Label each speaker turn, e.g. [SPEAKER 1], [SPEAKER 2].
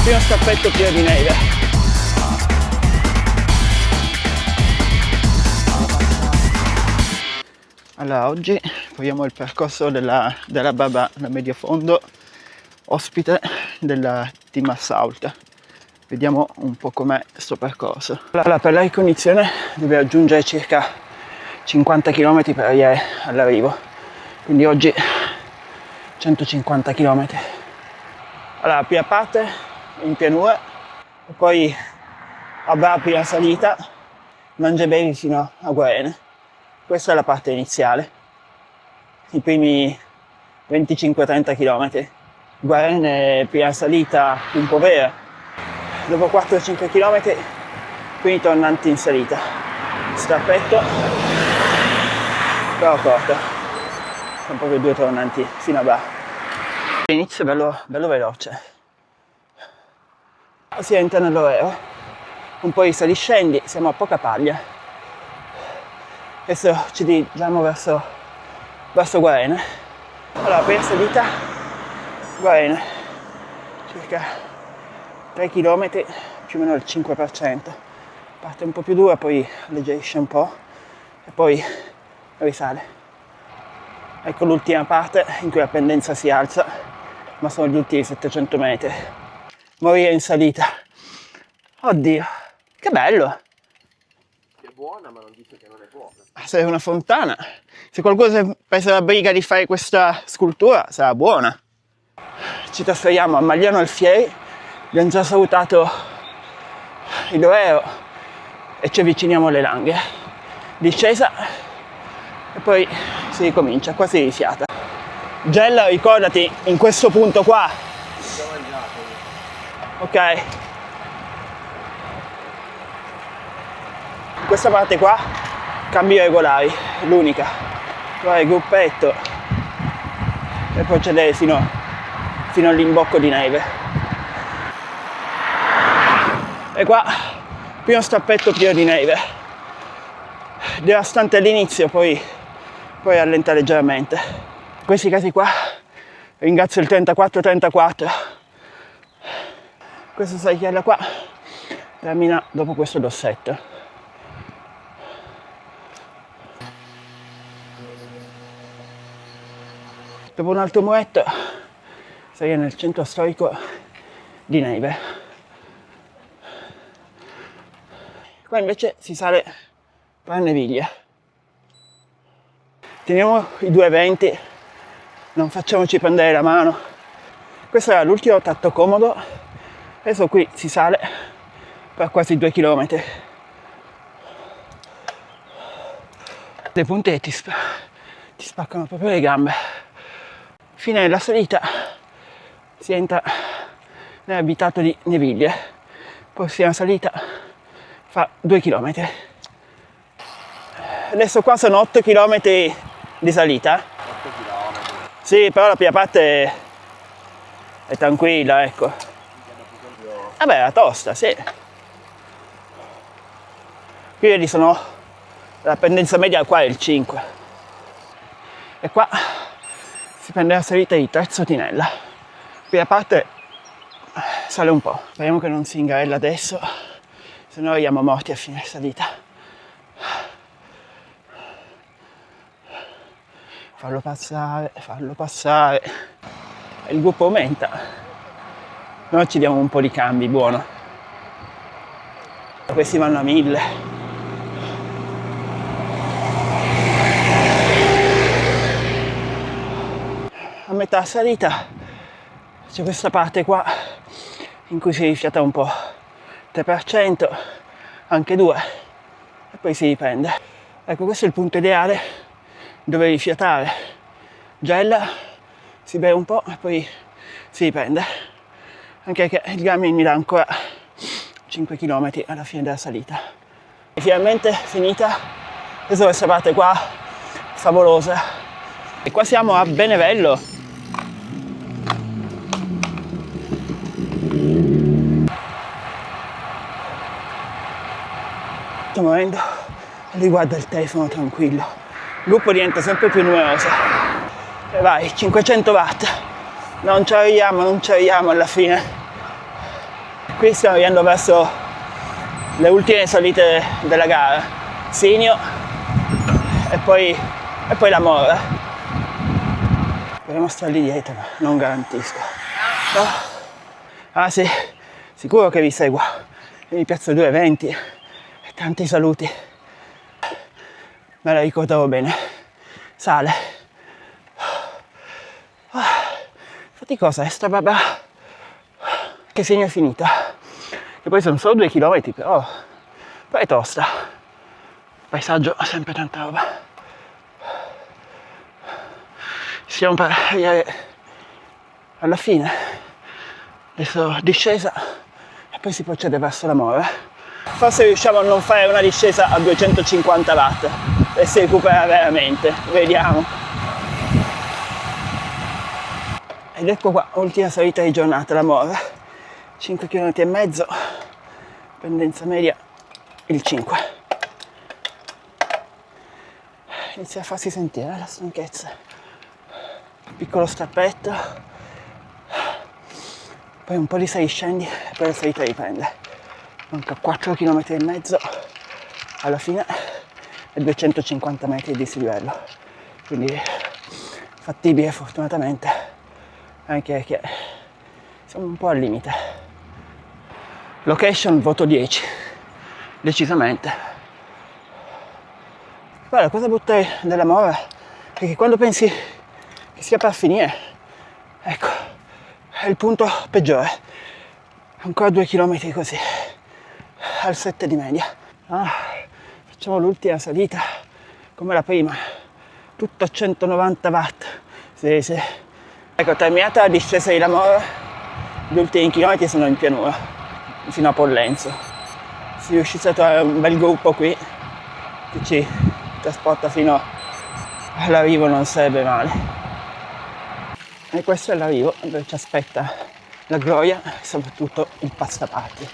[SPEAKER 1] primo stappetto pieno di neve. Allora, oggi proviamo il percorso della Baba da medio fondo, ospite del team Assault. Vediamo un po' com'è questo percorso. Allora, per la ricognizione deve aggiungere circa 50 km per arrivare all'arrivo, quindi oggi 150 km. Allora, la prima parte in pianura e poi avrà la prima salita, mangia e bevi fino a Guarene. Questa è la parte iniziale, i primi 25-30 km. Guarene, prima salita un po' vera, dopo 4-5 km, quindi tornanti in salita. Strappetto, però corto, sono proprio due tornanti fino a Bar. L'inizio è bello veloce, si entra nell'Oreo, un po' di saliscendi, siamo a poca paglia. Adesso ci dirigiamo verso Guarene. Allora, prima salita, Guarene, circa 3 km, più o meno il 5%. Parte un po' più dura, poi alleggerisce un po' e poi risale. Ecco l'ultima parte in cui la pendenza si alza, ma sono gli ultimi 700 metri. Morire in salita. Oddio, che bello!
[SPEAKER 2] È buona, ma non dice che non è buona.
[SPEAKER 1] Sei una fontana. Se qualcuno si è preso la briga di fare questa scultura, sarà buona. Ci trasferiamo a Magliano Alfieri. Abbiamo già salutato il Doreo e ci avviciniamo alle Langhe. Discesa e poi si ricomincia, qua si rifiata. Gel, ricordati, in questo punto qua. Ok. In questa parte qua, cambi regolari, l'unica. Trovare il gruppetto e procedere fino all'imbocco di neve. E qua, primo stappetto pieno di neve. Devastante all'inizio, poi allenta leggermente. In questi casi qua, ringrazio il 34-34. Questa saligliera qua termina dopo questo dossetto. Dopo un altro muretto sei nel centro storico di neve. Qua invece si sale per Neviglia. Teniamo i due venti, non facciamoci prendere la mano. Questo era l'ultimo tratto comodo, adesso qui si sale per quasi 2 km. Dei punti che ti spaccano proprio le gambe. Fine della salita si entra nell'abitato di Neviglia, prossima salita fa 2 km. Adesso qua sono 8 km di salita.
[SPEAKER 2] 8 km.
[SPEAKER 1] Sì, però la prima parte è tranquilla, ecco. Vabbè, la tosta, sì. Qui vedi sono, la pendenza media qua è il 5. E qua si prende la salita di Terzo Tinella. Qui a parte sale un po'. Speriamo che non si ingarella adesso, se no arriviamo morti a fine salita. Farlo passare. E il gruppo aumenta. Noi ci diamo un po' di cambi, buono. Questi vanno a 1000. A metà salita c'è questa parte qua in cui si rifiata un po', 3%, anche 2%, e poi si riprende. Ecco, questo è il punto ideale dove rifiatare. Gel, si beve un po' e poi si riprende, anche che il Garmin mi dà ancora 5 km alla fine della salita. E finalmente finita, adesso questa parte qua favolosa. E qua siamo a Benevello. Sto muovendo, riguarda il telefono tranquillo. Il gruppo diventa sempre più numeroso. E vai, 500 watt. Non ci arriviamo alla fine. Qui stiamo arrivando verso le ultime salite della gara, Sinio e poi la Mora. Dovremmo stare lì dietro, ma non garantisco. No. Ah sì, sicuro che vi seguo. Io mi piazzo 2,20 e tanti saluti. Me la ricordavo bene. Sale. Faticosa è sta babà. Che segno è finita. Che poi sono solo 2 chilometri, però è tosta. Paesaggio, sempre tanta roba. Stiamo per arrivare alla fine. Adesso discesa e poi si procede verso la Mora. Forse riusciamo a non fare una discesa a 250 watt e si recupera veramente. Vediamo. Ed ecco qua, ultima salita di giornata, la Mora. 5 km e mezzo, pendenza media il 5. Inizia a farsi sentire la stanchezza. Piccolo strappetto, poi un po' di saliscendi e poi la salita riprende. Manca 4 km e mezzo alla fine e 250 metri di dislivello, quindi fattibile fortunatamente, anche perché siamo un po' al limite. Location voto 10, decisamente. Poi la cosa brutta della Mora è che quando pensi che sia per finire, ecco, è il punto peggiore. Ancora 2 km così, al 7 di media. Facciamo l'ultima salita come la prima, tutto a 190 watt. Sì. Ecco, terminata la discesa di La Mora, gli ultimi chilometri sono in pianura, fino a Pollenzo. Se riuscisse a trovare un bel gruppo qui, che ci trasporta fino all'arrivo, non sarebbe male. E questo è l'arrivo dove ci aspetta la gloria e soprattutto il pasta party.